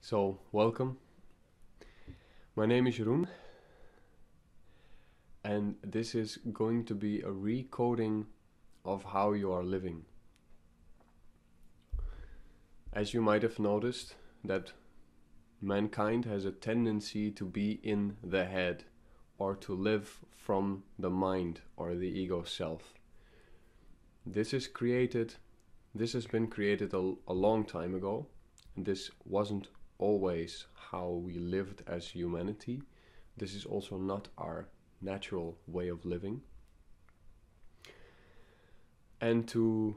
So, welcome. My name is Jeroen, and this is going to be a recoding of how you are living. As you might have noticed, that mankind has a tendency to be in the head or to live from the mind or the ego self. This has been created a long time ago, and this wasn't always how we lived as humanity. This is also not our natural way of living. And to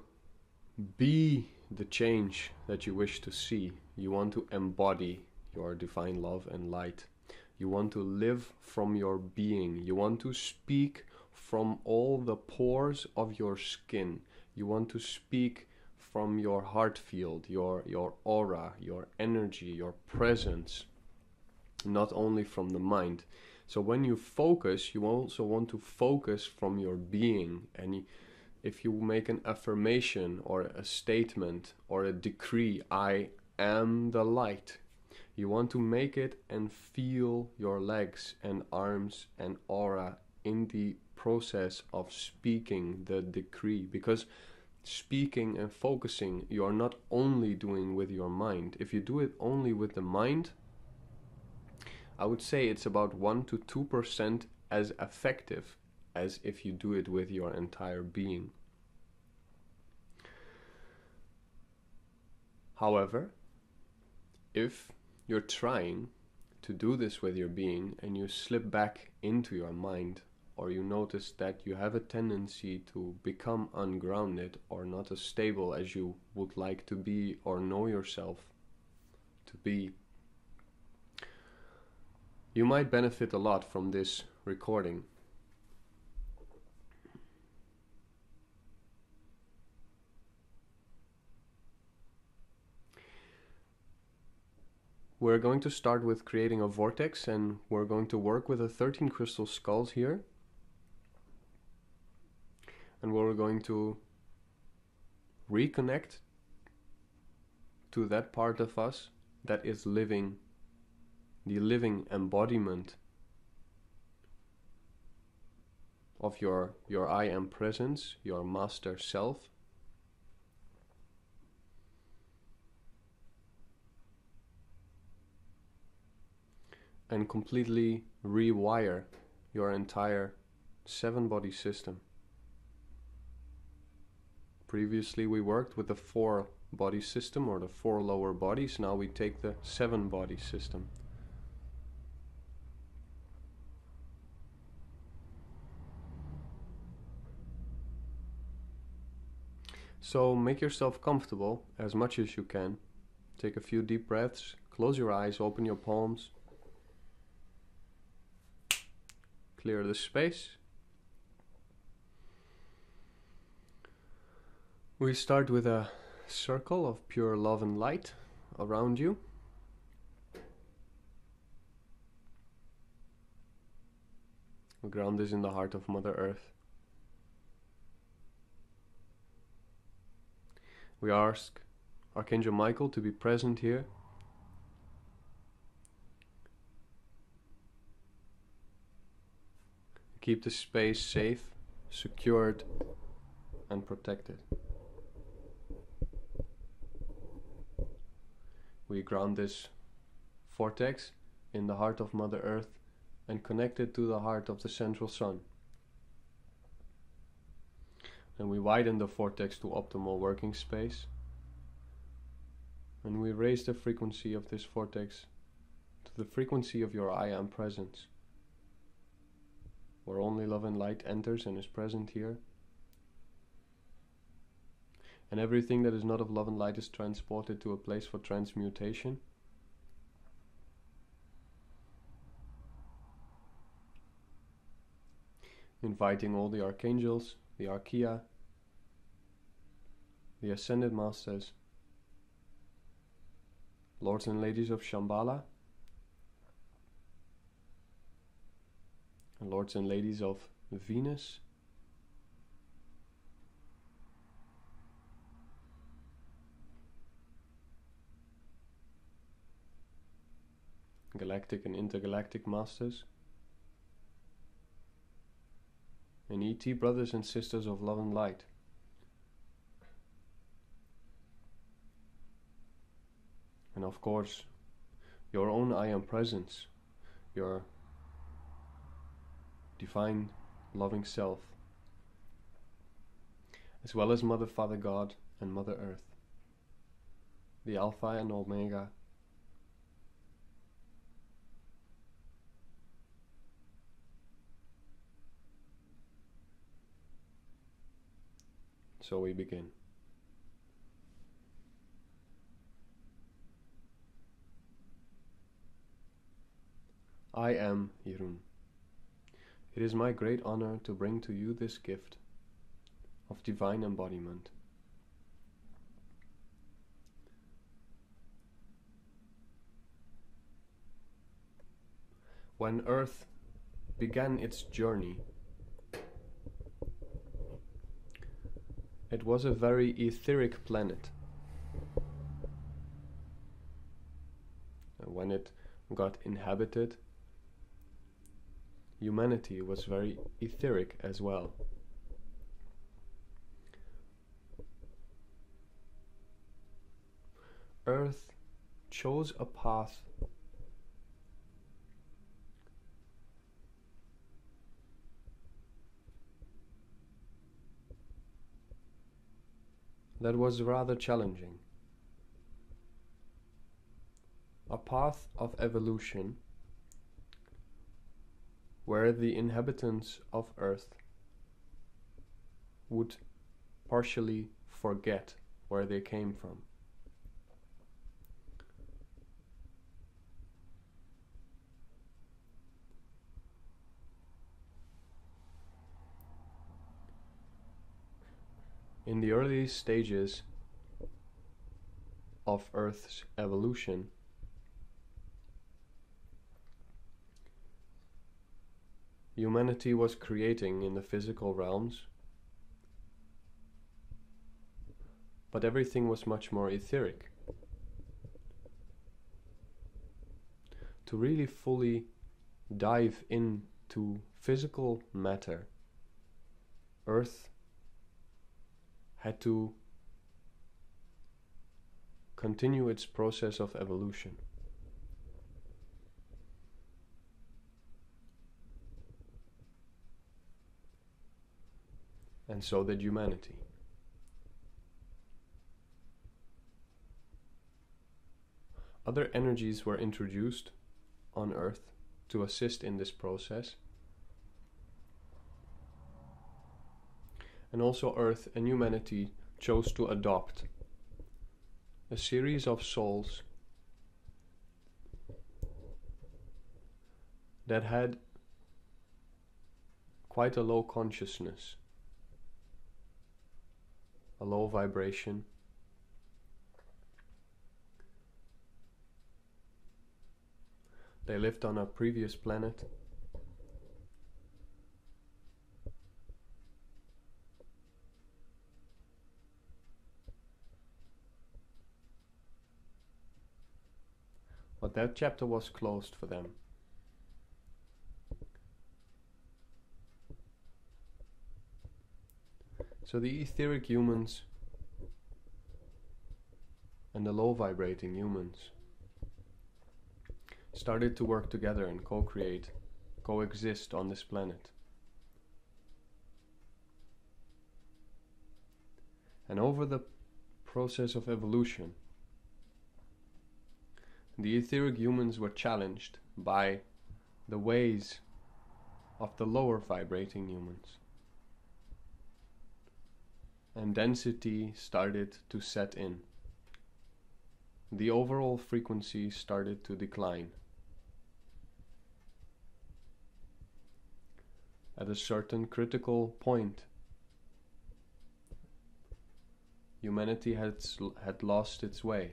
be the change that you wish to see, you want to embody your divine love and light. You want to live from your being. You want to speak from all the pores of your skin. You want to speak from your heart field, your aura, your energy, your presence, not only from the mind. So when you focus, you also want to focus from your being. And if you make an affirmation or a statement or a decree, I am the light, you want to make it and feel your legs and arms and aura in the process of speaking the decree. Because speaking and focusing, you are not only doing with your mind. If you do it only with the mind, I would say it's about 1 to 2% as effective as if you do it with your entire being. However, if you're trying to do this with your being and you slip back into your mind, or you notice that you have a tendency to become ungrounded or not as stable as you would like to be or know yourself to be, you might benefit a lot from this recording. We're going to start with creating a vortex, and we're going to work with the 13 crystal skulls here. And we're going to reconnect to that part of us that is living, the living embodiment of your I am presence, your master self. And completely rewire your entire 7-body system. Previously we worked with the 4-body system or the 4 lower bodies. Now we take the 7-body system. So make yourself comfortable as much as you can. Take a few deep breaths, close your eyes, open your palms. Clear the space. We start with a circle of pure love and light around you. We ground this in the heart of Mother Earth. We ask Archangel Michael to be present here. Keep the space safe, secured, and protected. We ground this vortex in the heart of Mother Earth and connect it to the heart of the central sun. And we widen the vortex to optimal working space. And we raise the frequency of this vortex to the frequency of your I am presence, where only love and light enters and is present here. And everything that is not of love and light is transported to a place for transmutation. Inviting all the archangels, the archaea, the ascended masters, lords and ladies of Shambhala, and lords and ladies of Venus, galactic and intergalactic masters, and ET brothers and sisters of love and light. And of course, your own I Am Presence, your divine loving self, as well as Mother, Father God and Mother Earth, the Alpha and Omega, so we begin. I am Jeroen. It is my great honor to bring to you this gift of divine embodiment. When Earth began its journey, it was a very etheric planet. And when it got inhabited, humanity was very etheric as well. Earth chose a path that was rather challenging. A path of evolution where the inhabitants of Earth would partially forget where they came from. In the early stages of Earth's evolution, humanity was creating in the physical realms, but everything was much more etheric. To really fully dive into physical matter, Earth had to continue its process of evolution. And so did humanity. Other energies were introduced on Earth to assist in this process. And also Earth and humanity chose to adopt a series of souls that had quite a low consciousness, a low vibration. They lived on a previous planet. But that chapter was closed for them. So the etheric humans and the low vibrating humans started to work together and co-create, coexist on this planet. And over the process of evolution, the etheric humans were challenged by the ways of the lower vibrating humans. And density started to set in. The overall frequency started to decline. At a certain critical point, humanity had lost its way.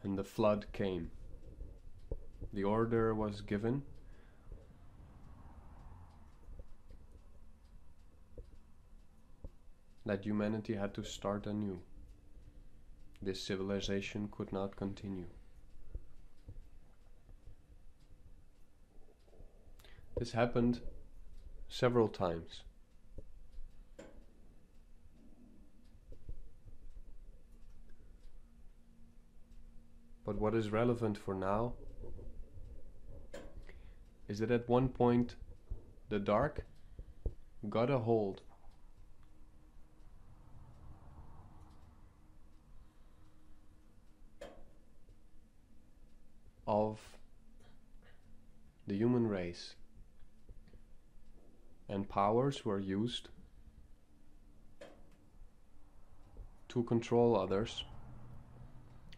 And the flood came. The order was given that humanity had to start anew. This civilization could not continue. This happened several times. But what is relevant for now is that at one point the dark got a hold of the human race, and powers were used to control others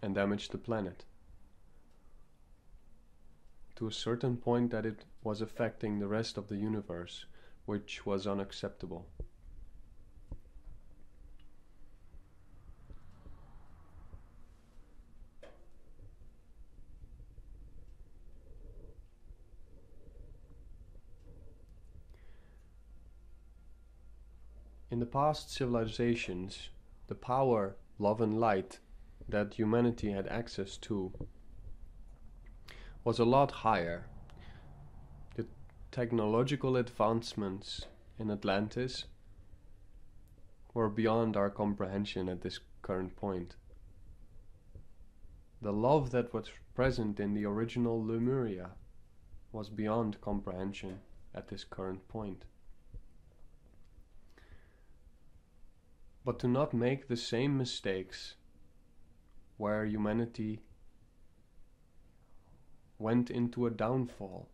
and damage the planet, to a certain point that it was affecting the rest of the universe, which was unacceptable. In the past civilizations, the power, love and light that humanity had access to was a lot higher. The technological advancements in Atlantis were beyond our comprehension at this current point. The love that was present in the original Lemuria was beyond comprehension at this current point. But to not make the same mistakes where humanity went into a downfall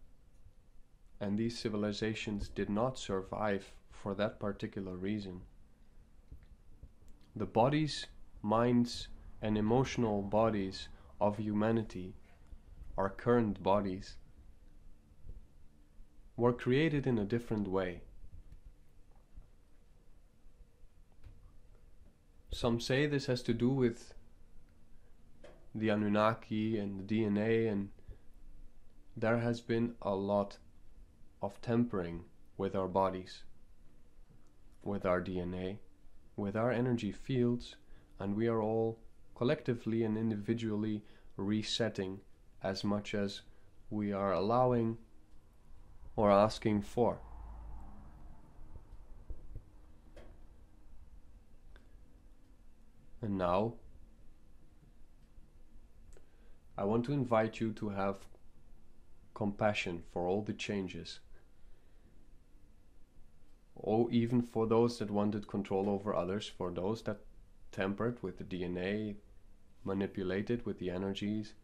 and these civilizations did not survive for that particular reason. The bodies, minds, and emotional bodies of humanity, our current bodies, were created in a different way. Some say this has to do with the Anunnaki and the DNA, and there has been a lot of tampering with our bodies, with our DNA, with our energy fields, and we are all collectively and individually resetting as much as we are allowing or asking for. And now, I want to invite you to have compassion for all the changes. Or even for those that wanted control over others, for those that tampered with the DNA, manipulated with the energies.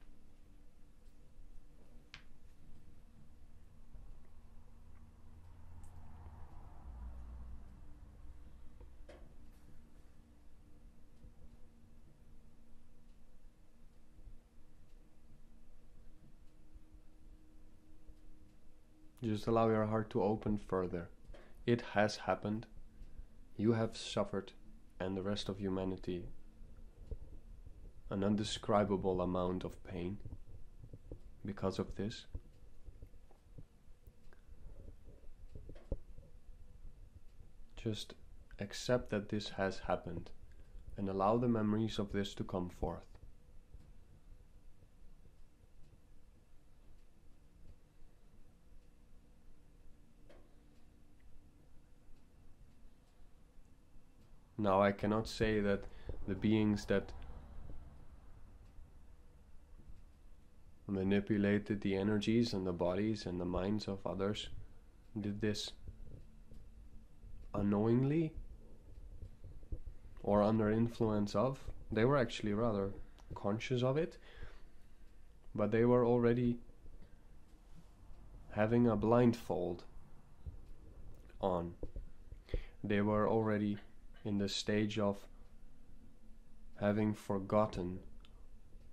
Just allow your heart to open further. It has happened. You have suffered, and the rest of humanity, an undescribable amount of pain because of this. Just accept that this has happened and allow the memories of this to come forth. Now, I cannot say that the beings that manipulated the energies and the bodies and the minds of others did this unknowingly or under influence of. They were actually rather conscious of it, but they were already having a blindfold on. They were already in the stage of having forgotten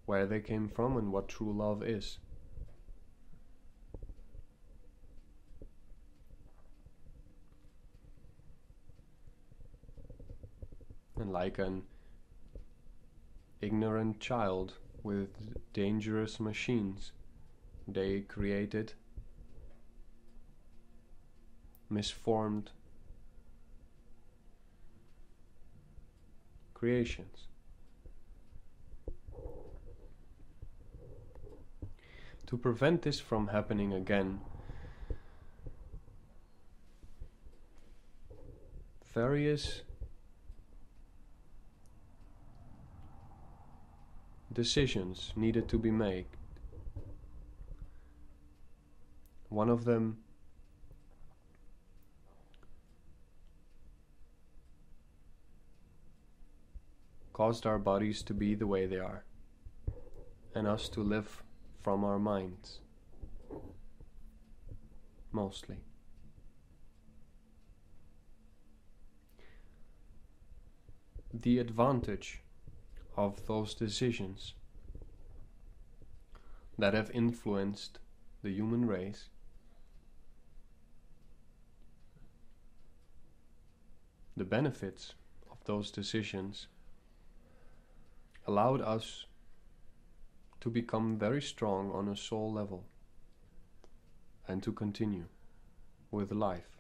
where they came from and what true love is. And like an ignorant child with dangerous machines, they created misformed creations. To prevent this from happening again, various decisions needed to be made. One of them caused our bodies to be the way they are, and us to live from our minds, mostly. The advantage of those decisions that have influenced the human race the benefits of those decisions allowed us to become very strong on a soul level and to continue with life.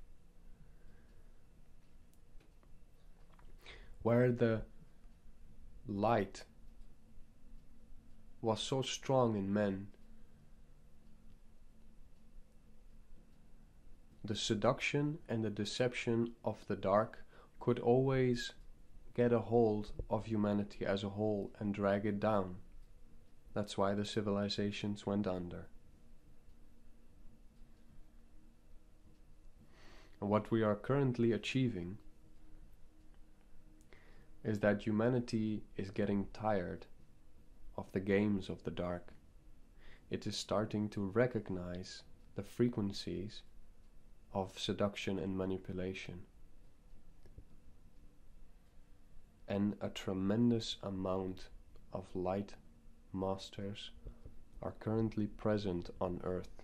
Where the light was so strong in men, the seduction and the deception of the dark could always get a hold of humanity as a whole and drag it down. That's why the civilizations went under. And what we are currently achieving is that humanity is getting tired of the games of the dark. It is starting to recognize the frequencies of seduction and manipulation. And a tremendous amount of light masters are currently present on Earth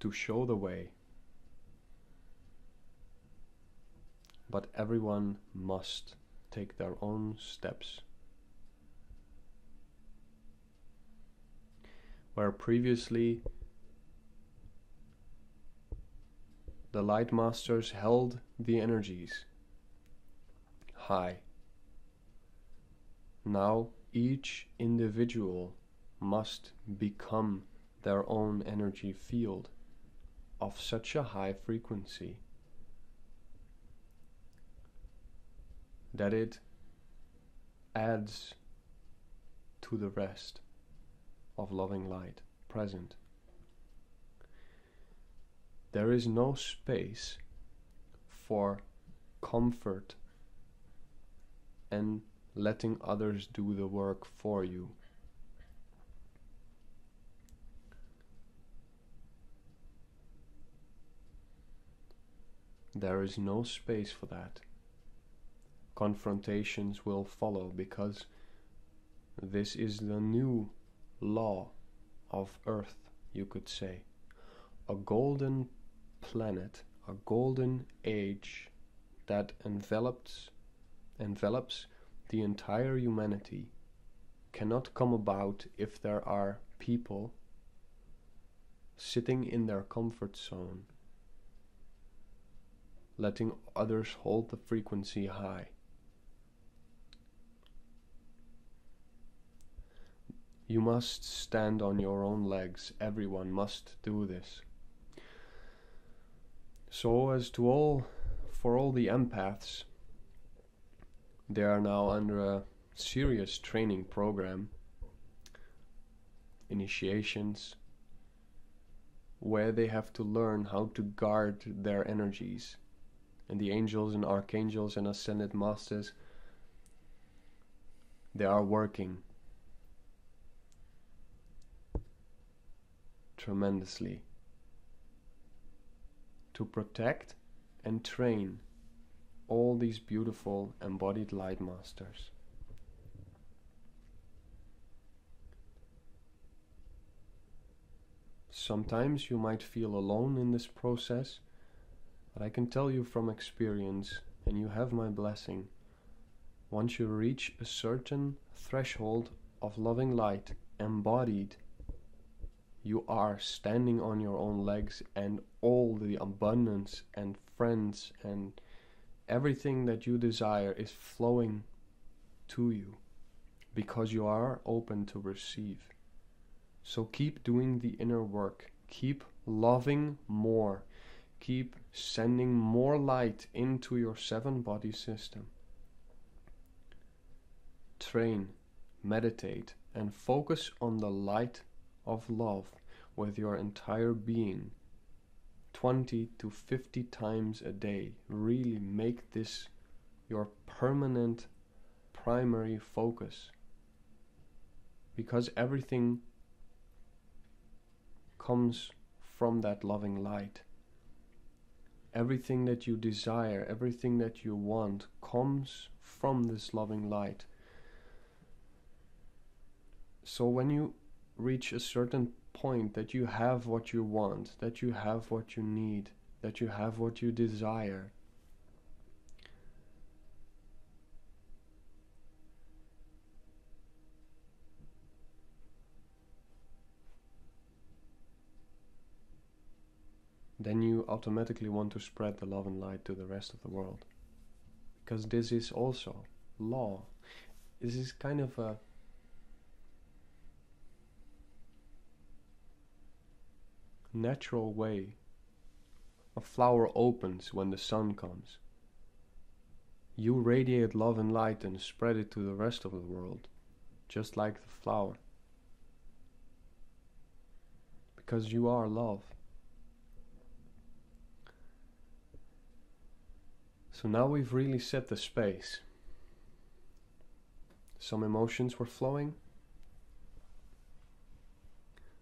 to show the way. But everyone must take their own steps. Where previously the light masters held the energies high, now each individual must become their own energy field of such a high frequency that it adds to the rest of loving light present. There is no space for comfort and letting others do the work for you. There is no space for that. Confrontations will follow because this is the new law of Earth, you could say. A golden planet, a golden age that envelops the entire humanity cannot come about if there are people sitting in their comfort zone, letting others hold the frequency high. You must stand on your own legs. Everyone must do this. So as to for all the empaths, they are now under a serious training program, initiations, where they have to learn how to guard their energies. And the angels and archangels and ascended masters, they are working tremendously to protect and train all these beautiful embodied light masters. Sometimes you might feel alone in this process, but I can tell you from experience, and you have my blessing, once you reach a certain threshold of loving light, embodied, you are standing on your own legs, and all the abundance and friends and everything that you desire is flowing to you because you are open to receive. So keep doing the inner work. Keep loving more. Keep sending more light into your 7-body system. Train, meditate, and focus on the light of love with your entire being 20 to 50 times a day. Really make this your permanent primary focus, because everything comes from that loving light. Everything that you desire, everything that you want comes from this loving light. So when you reach a certain point that you have what you want, that you have what you need, that you have what you desire, then you automatically want to spread the love and light to the rest of the world. Because this is also law. This is kind of a natural way. A flower opens when the sun comes. You radiate love and light and spread it to the rest of the world, just like the flower. Because you are love. So now we've really set the space. Some emotions were flowing.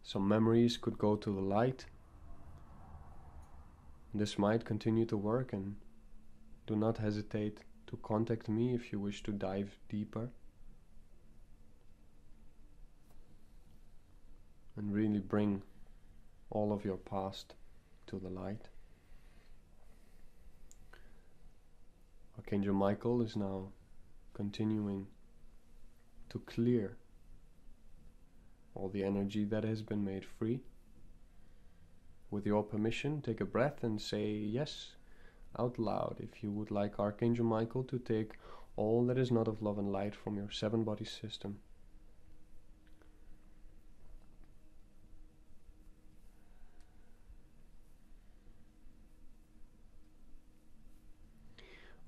Some memories could go to the light. This might continue to work, and do not hesitate to contact me if you wish to dive deeper and really bring all of your past to the light. Archangel Michael is now continuing to clear all the energy that has been made free. With your permission, take a breath and say yes out loud if you would like Archangel Michael to take all that is not of love and light from your 7-body system.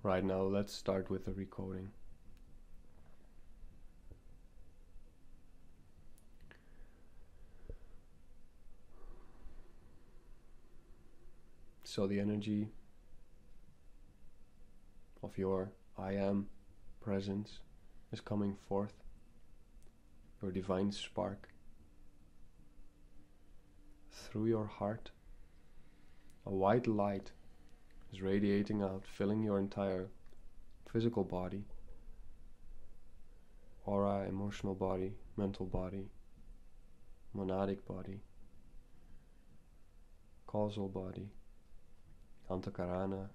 Right now, let's start with the recoding. So the energy of your I Am presence is coming forth, your divine spark, through your heart. A white light is radiating out, filling your entire physical body, aura, emotional body, mental body, monadic body, causal body, antakarana.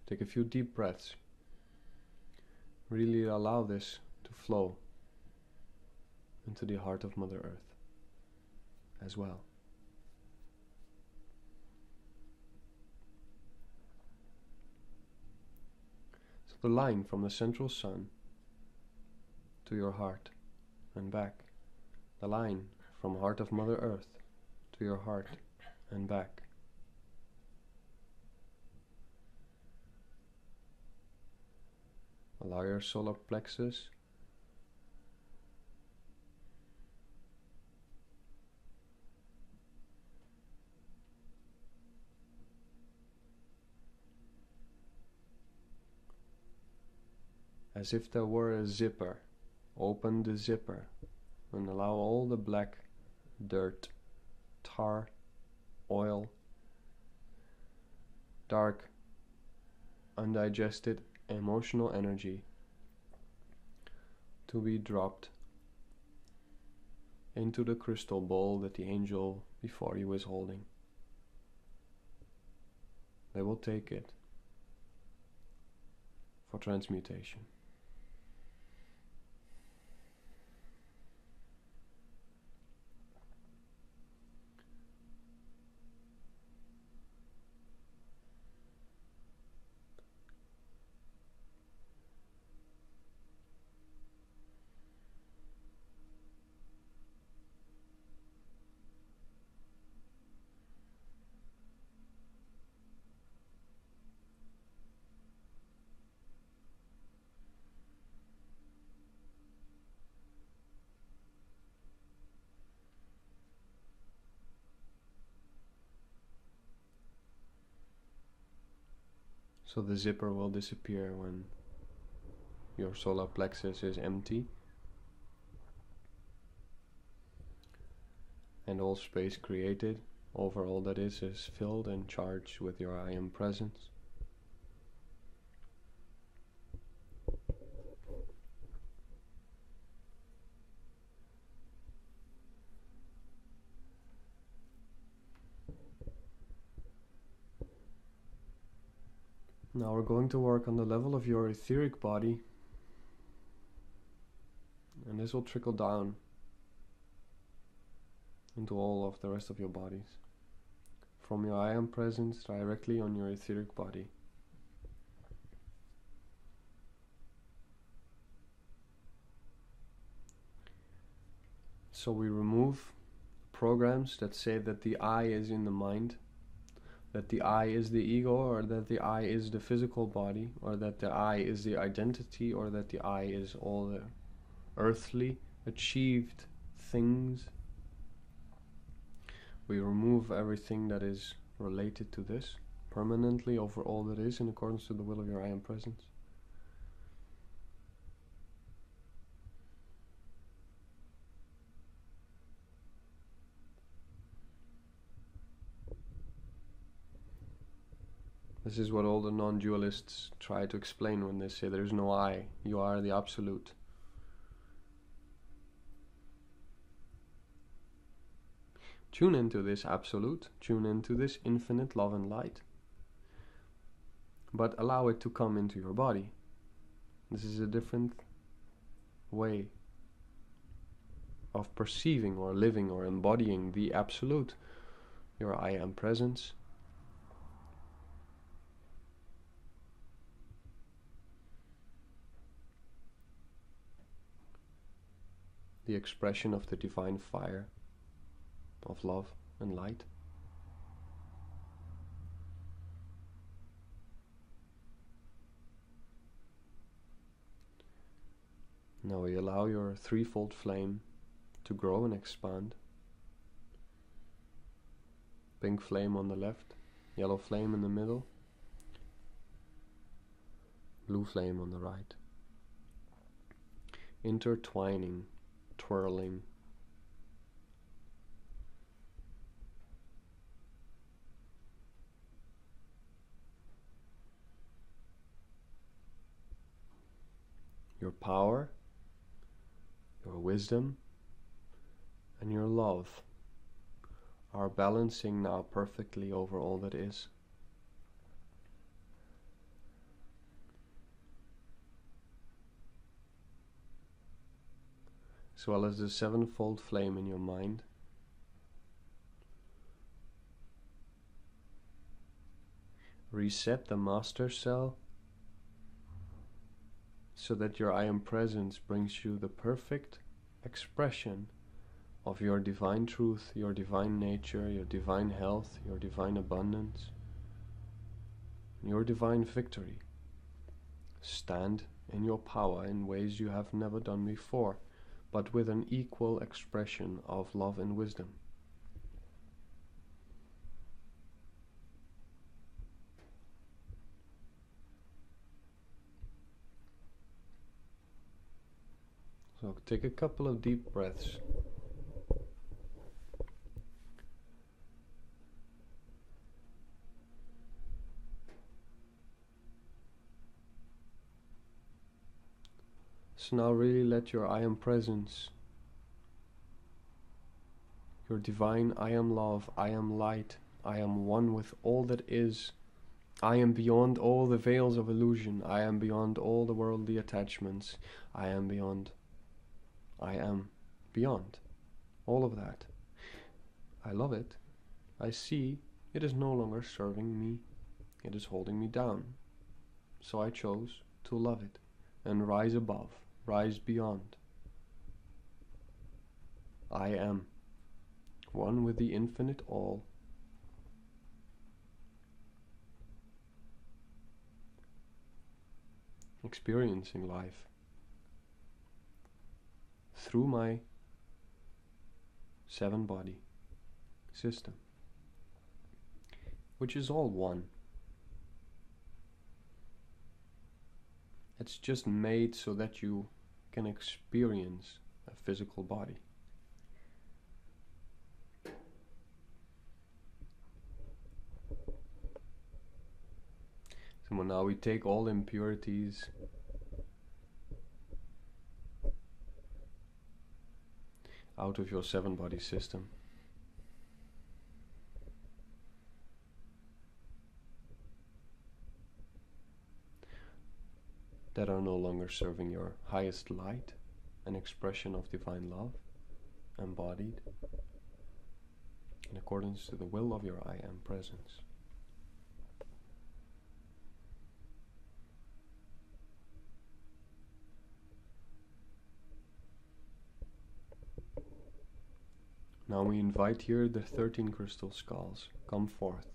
Take a few deep breaths. Really allow this to flow into the heart of Mother Earth as well. So the line from the central sun to your heart and back. The line from heart of Mother Earth to your heart and back. Allow your solar plexus as if there were a zipper. Open the zipper and allow all the black dirt, tar, oil, dark, undigested emotional energy to be dropped into the crystal bowl that the angel before you is holding. They will take it for transmutation. So the zipper will disappear when your solar plexus is empty, and all space created over all that is filled and charged with your I am presence. Now we're going to work on the level of your etheric body, and this will trickle down into all of the rest of your bodies, from your I am presence directly on your etheric body. So we remove programs that say that the I is in the mind, that the I is the ego, or that the I is the physical body, or that the I is the identity, or that the I is all the earthly achieved things. We remove everything that is related to this permanently over all that is in accordance to the will of your I am presence. This is what all the non-dualists try to explain when they say there is no I, you are the absolute. Tune into this absolute, tune into this infinite love and light, but allow it to come into your body. This is a different way of perceiving or living or embodying the absolute, your I am presence. The expression of the divine fire of love and light. Now we allow your threefold flame to grow and expand. Pink flame on the left, yellow flame in the middle, blue flame on the right. Intertwining, twirling. Your power, your wisdom, and your love are balancing now perfectly over all that is. As well as the sevenfold flame in your mind. Reset the master cell so that your I am presence brings you the perfect expression of your divine truth, your divine nature, your divine health, your divine abundance, your divine victory. Stand in your power in ways you have never done before, but with an equal expression of love and wisdom. So take a couple of deep breaths. So now really let your I am presence, your divine I am love, I am light, I am one with all that is, I am beyond all the veils of illusion, I am beyond all the worldly attachments, I am beyond all of that. I love it. I see it is no longer serving me, it is holding me down. So I chose to love it and rise above, rise beyond. I am one with the infinite all. Experiencing life through my 7-body system, which is all one. It's just made so that you can experience a physical body. So now we take all impurities out of your 7-body system. That are no longer serving your highest light, an expression of divine love, embodied, in accordance to the will of your I Am presence. Now we invite here the 13 crystal skulls. Come forth.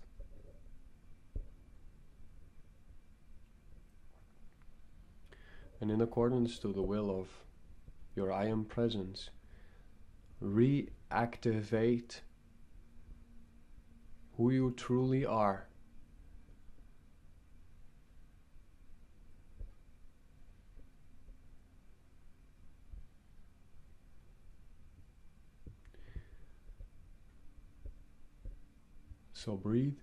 And in accordance to the will of your I Am presence, reactivate who you truly are. So breathe.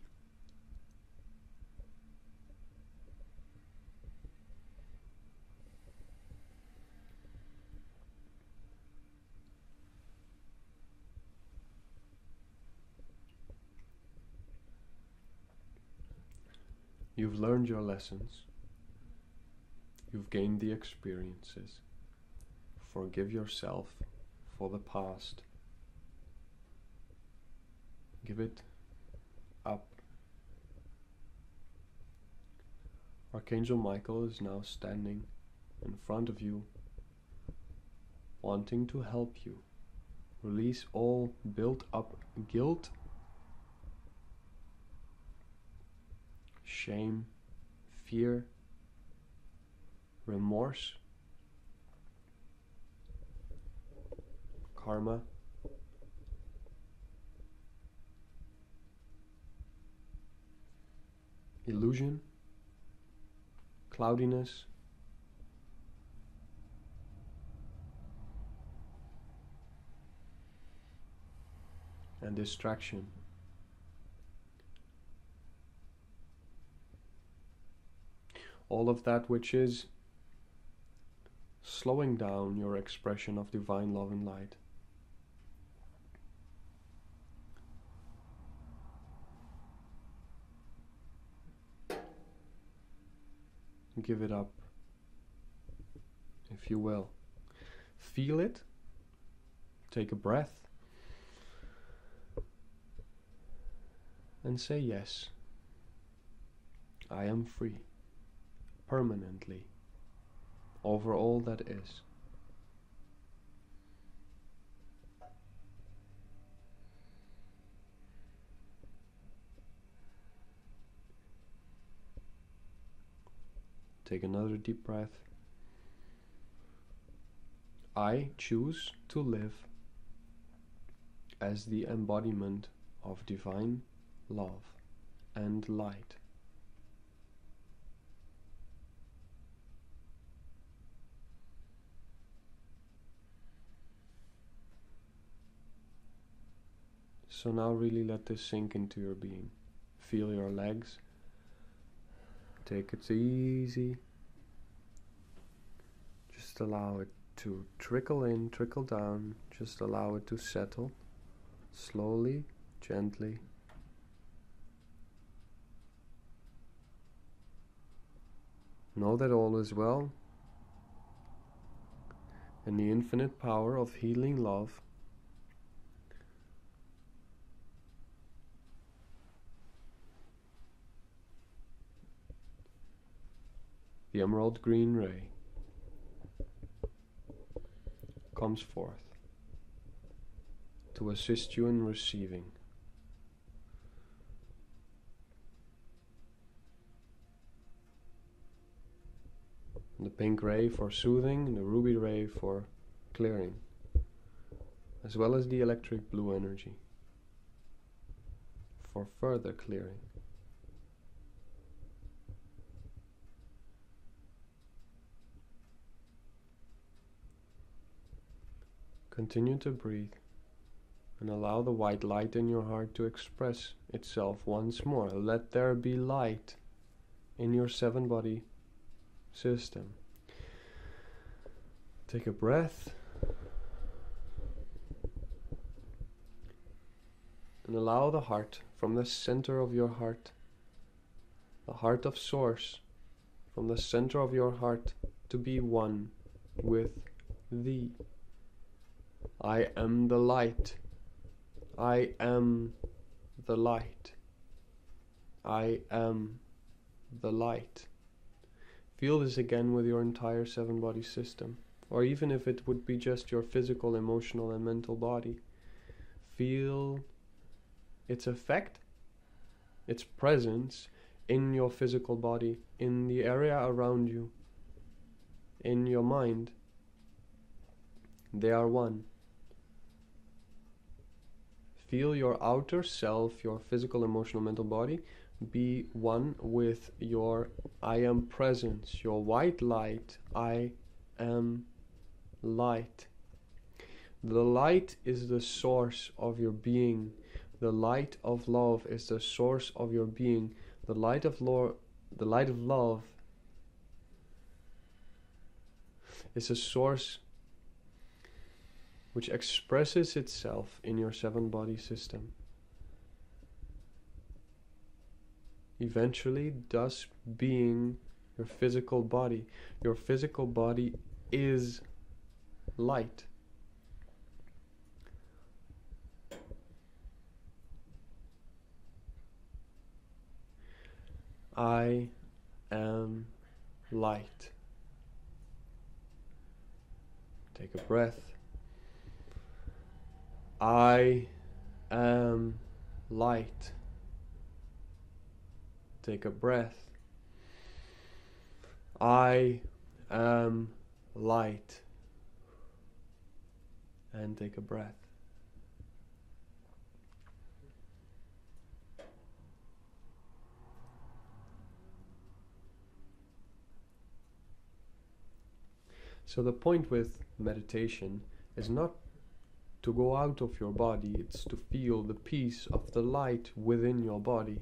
You've learned your lessons. You've gained the experiences. Forgive yourself for the past. Give it up. Archangel Michael is now standing in front of you, wanting to help you release all built up guilt, shame, fear, remorse, karma, illusion, cloudiness, and distraction. All of that which is slowing down your expression of divine love and light. Give it up, if you will. Feel it. Take a breath. And say yes. I am free. Permanently. Over all that is. Take another deep breath. I choose to live as the embodiment of divine love and light. So now really let this sink into your being. Feel your legs. Take it easy. Just allow it to trickle in, trickle down. Just allow it to settle. Slowly, gently. Know that all is well. And the infinite power of healing love the emerald green ray comes forth to assist you in receiving. The pink ray for soothing, the ruby ray for clearing, as well as the electric blue energy for further clearing. Continue to breathe and allow the white light in your heart to express itself once more. Let there be light in your 7-body system. Take a breath and allow the heart from the center of your heart, the heart of Source, from the center of your heart to be one with Thee. I am the light. I am the light. I am the light. Feel this again with your entire 7-body system, or even if it would be just your physical, emotional, and mental body. Feel its effect, its presence in your physical body, in the area around you, in your mind. They are one. Feel your outer self, your physical, emotional, mental body, be one with your I am presence, your white light. I am light. The light is the source of your being. The light of love is the source of your being. The light of love is a source which expresses itself in your 7-body system. Eventually, thus being your physical body. Your physical body is light. I am light. Take a breath. I am light. Take a breath. I am light. And take a breath. So the point with meditation is not to go out of your body, it's to feel the peace of the light within your body,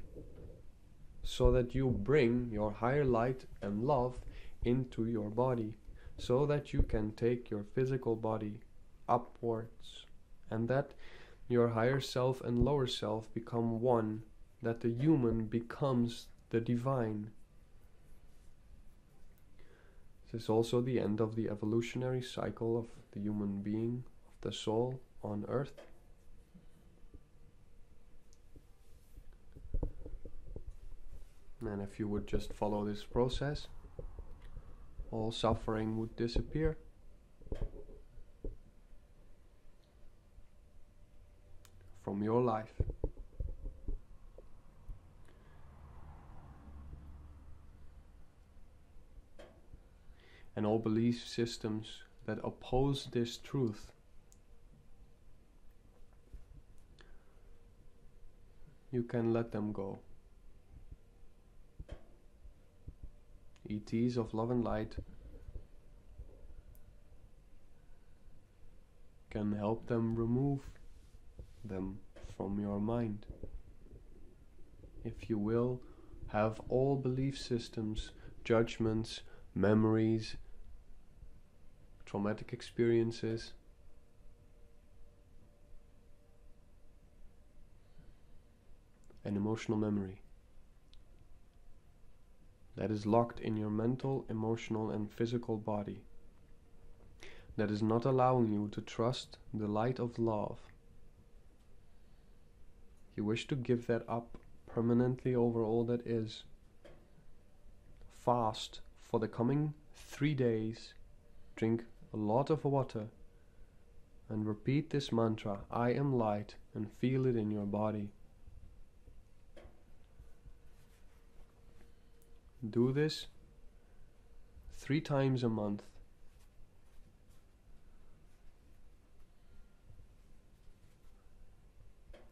so that you bring your higher light and love into your body, so that you can take your physical body upwards, and that your higher self and lower self become one, that the human becomes the divine. This is also the end of the evolutionary cycle of the human being, of the soul on earth. And if you would just follow this process, all suffering would disappear. From your life. And all belief systems that oppose this truth you can let them go. ETs of love and light can help them remove them from your mind. If you will, have all belief systems, judgments, memories, traumatic experiences, and emotional memory that is locked in your mental, emotional, and physical body, that is not allowing you to trust the light of love. You wish to give that up permanently over all that is. Fast for the coming 3 days, drink a lot of water, and repeat this mantra, I am light, and feel it in your body. Do this 3 times a month.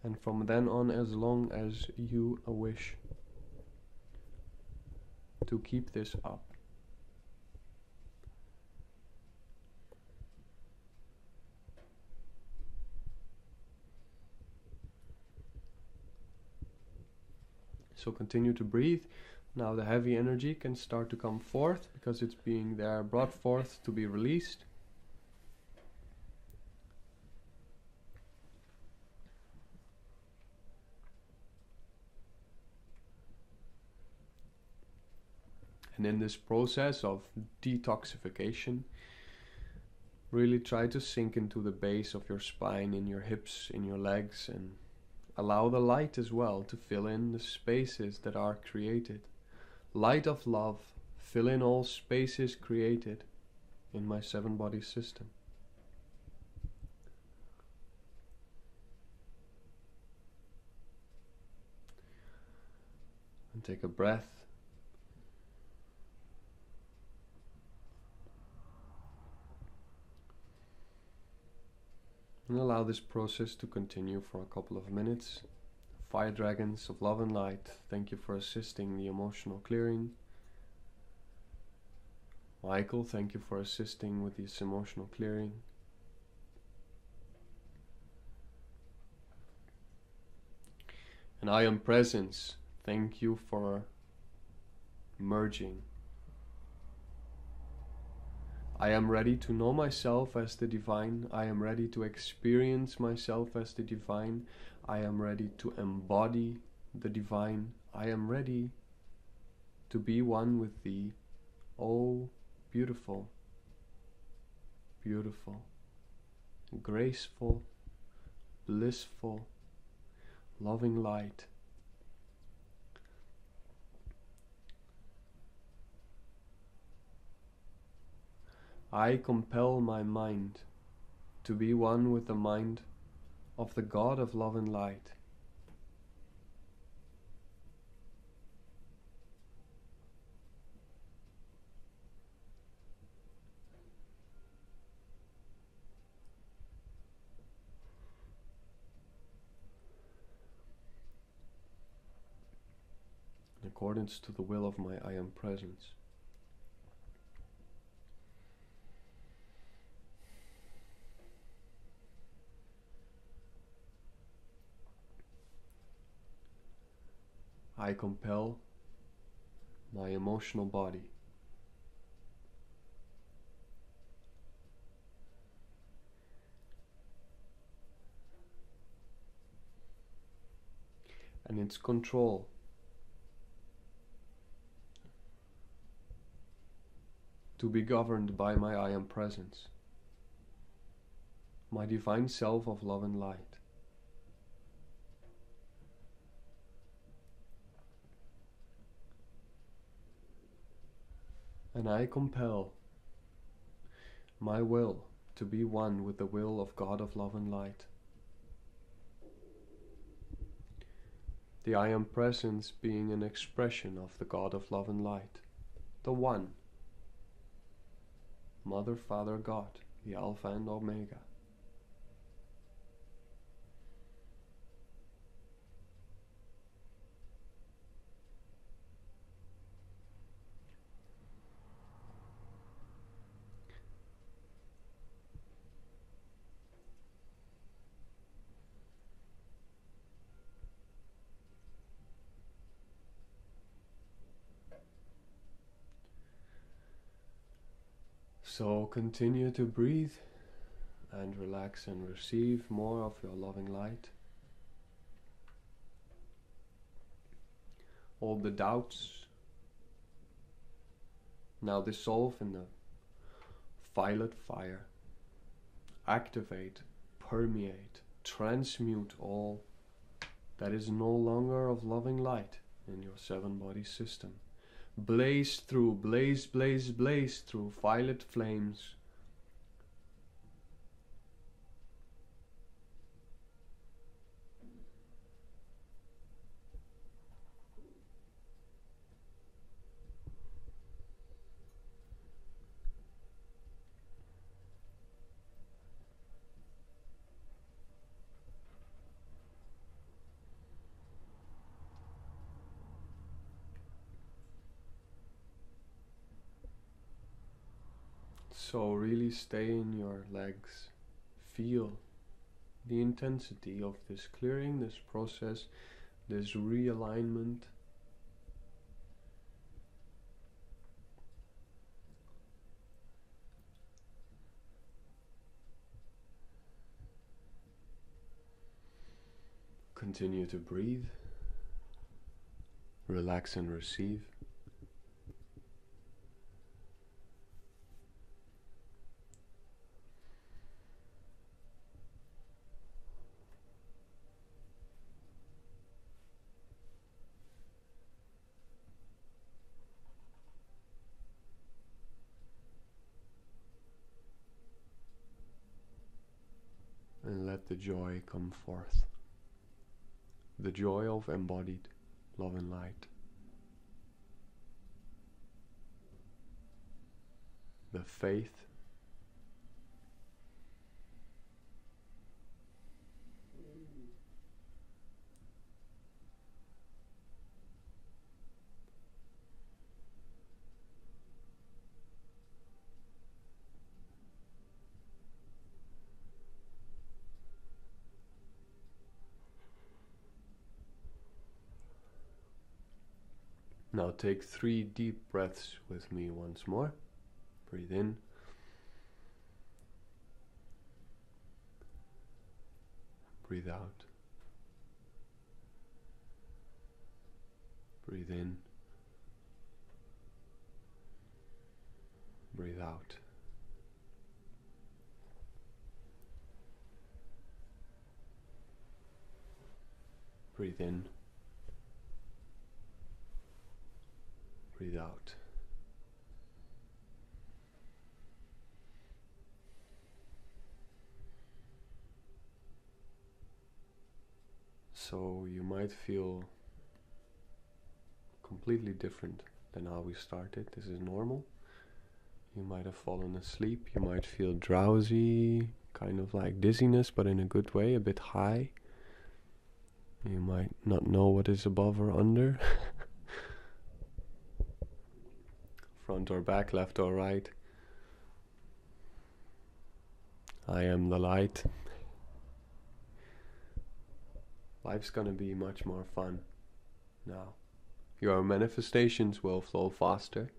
And from then on, as long as you wish to keep this up. So continue to breathe. Now the heavy energy can start to come forth because it's being there brought forth to be released. And in this process of detoxification, really try to sink into the base of your spine, in your hips, in your legs, and allow the light as well to fill in the spaces that are created. Light of love, fill in all spaces created in my 7-body system. And take a breath. And allow this process to continue for a couple of minutes. Fire dragons of love and light, thank you for assisting the emotional clearing. Michael, thank you for assisting with this emotional clearing. And I Am Presence, thank you for merging. I am ready to know myself as the divine. I am ready to experience myself as the divine. I am ready to embody the divine. I am ready to be one with thee. Oh, beautiful, beautiful, graceful, blissful, loving light. I compel my mind to be one with the mind of the God of love and light. In accordance to the will of my I Am Presence. I compel my emotional body and its control to be governed by my I Am Presence, my divine self of love and light. And I compel my will to be one with the will of God of love and light. The I Am Presence being an expression of the God of love and light, the One, Mother, Father, God, the Alpha and Omega. So continue to breathe and relax and receive more of your loving light. All the doubts now dissolve in the violet fire. Activate, permeate, transmute all that is no longer of loving light in your 7-body system. Blaze through, blaze, blaze, blaze through violet flames. So really stay in your legs, feel the intensity of this clearing, this process, this realignment Continue to breathe, relax and receive. And let the joy come forth. The joy of embodied love and light. The faith. Now take 3 deep breaths with me once more. Breathe in. Breathe out. Breathe in. Breathe out. Breathe in. Breathe out. So you might feel completely different than how we started. This is normal. You might have fallen asleep. You might feel drowsy, kind of like dizziness, but in a good way, a bit high. You might not know what is above or under. Front or back, left or right. I am the light. Life's gonna be much more fun now. Your manifestations will flow faster.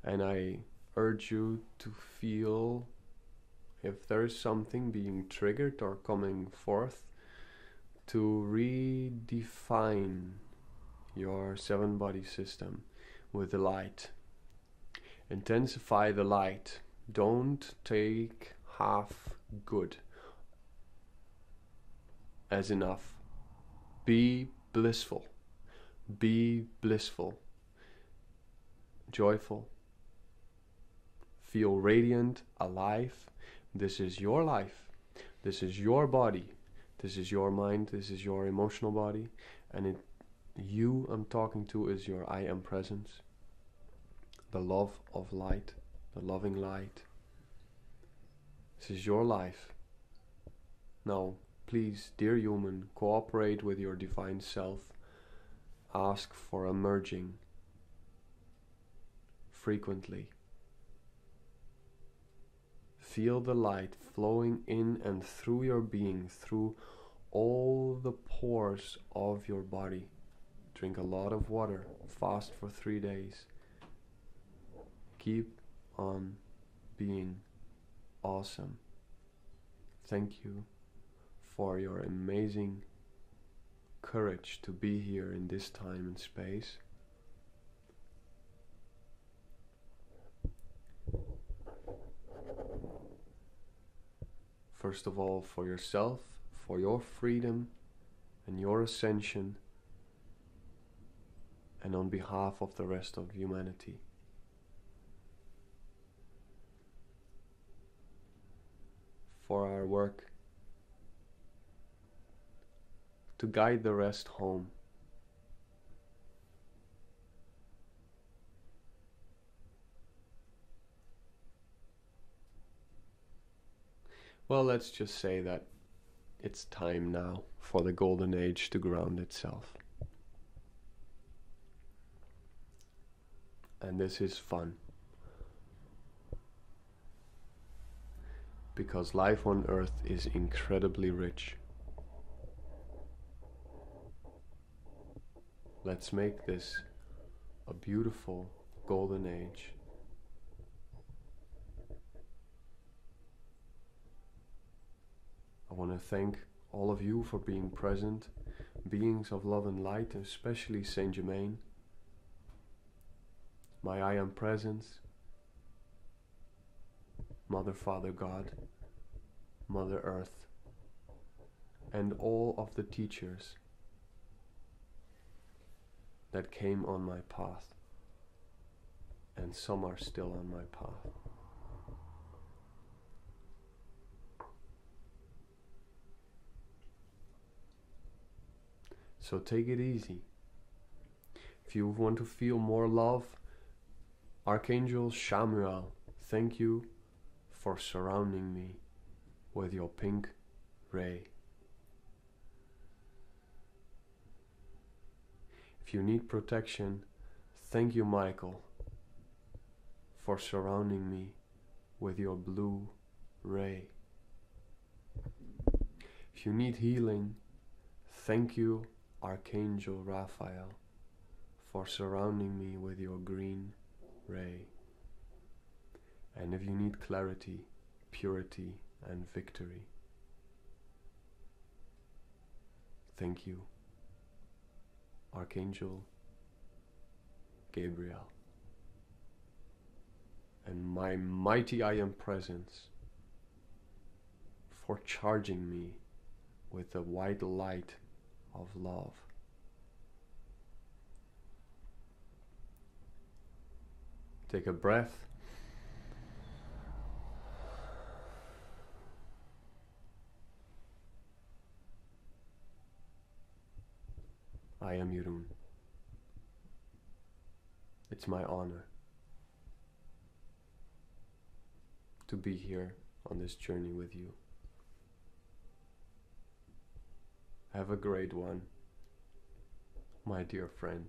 And I urge you to feel if there's something being triggered or coming forth, to redefine your 7-body system with the light. Intensify the light. Don't take half good as enough. Be blissful. Be blissful. Joyful. Feel radiant, alive. This is your life. This is your body. This is your mind. This is your emotional body. And you I'm talking to is your I am presence. The love of light. The loving light. This is your life. Now, please, dear human, cooperate with your divine self. Ask for a merging frequently. Feel the light flowing in and through your being, through all the pores of your body. Drink a lot of water. Fast for 3 days. Keep on being awesome. Thank you for your amazing courage to be here in this time and space. First of all, for yourself, for your freedom and your ascension, and on behalf of the rest of humanity. For our work to guide the rest home. Well, let's just say that it's time now for the golden age to ground itself. And this is fun. Because life on Earth is incredibly rich. Let's make this a beautiful golden age. I want to thank all of you for being present, beings of love and light, especially Saint Germain, my I Am Presence, Mother, Father, God, Mother Earth, and all of the teachers that came on my path, and some are still on my path. So take it easy. If you want to feel more love, Archangel Samuel, thank you for surrounding me with your pink ray. If you need protection, thank you, Michael, for surrounding me with your blue ray. If you need healing, thank you, Archangel Raphael, for surrounding me with your green ray. And if you need clarity, purity, and victory, thank you, Archangel Gabriel, and my mighty I Am Presence for charging me with the white light of love. Take a breath. I am Jeroen. It's my honor to be here on this journey with you. Have a great one, my dear friend.